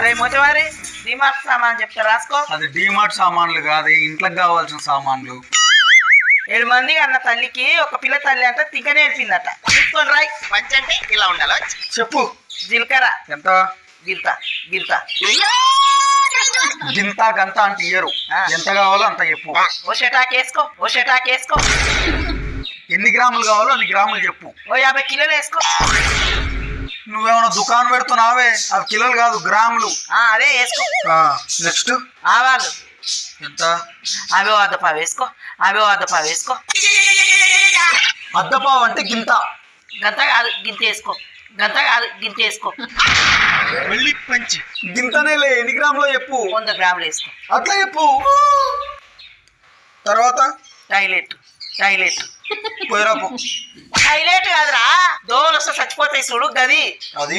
అరే మొట్టవారి డిమార్ట్ సామాన్ చెప్తా రాసుకో. అది డిమార్ట్ సామాన్లు కాదు, ఇంట్లోకి కావాల్సిన సామాన్లు. 7 మంది అన్న తల్లికి ఒక పిల్ల తల్లి అంటే తింక నేర్పిందట. తీసుకొని రాయి. పంచ్ అంటే ఇలా ఉండాలి. చెప్పు. జీలకర్ర ఎంత? గింత గింత గింత గంత అంటే ఇయ్యరు. ఎంత కావాలో అంత చెప్పు. ఓ షటాక్ వేసుకో, ఓ షటాక్ వేసుకో. ఎన్ని గ్రాములు కావాలో అన్ని గ్రాములు చెప్పు. ఓ 50 కిలోలు వేసుకో. నువ్వేమైనా దుకాణం పెడుతున్నావే? అవి కిలోలు కాదు, గ్రాములు. అదే వేసుకో. నెక్స్ట్ ఆవాలు ఎంత? అవే అద్దపావు వేసుకో, అవే అద్దపావు వేసుకో. అద్దపావు అంటే గింత. గంత కాదు గింత వేసుకో, గంత కాదు గింత వేసుకో. వెళ్ళి పంచి గింతనేలే, ఎన్ని గ్రాములో చెప్పు. 100 గ్రాములు వేసుకో. అట్లా చెప్పు. తర్వాత టాయిలెట్ టాయిలెట్ పోయిరాపు. టాయిలెట్ కాదురా, దోమలు వస్తే చచ్చిపోతాయి చూడు గది. అది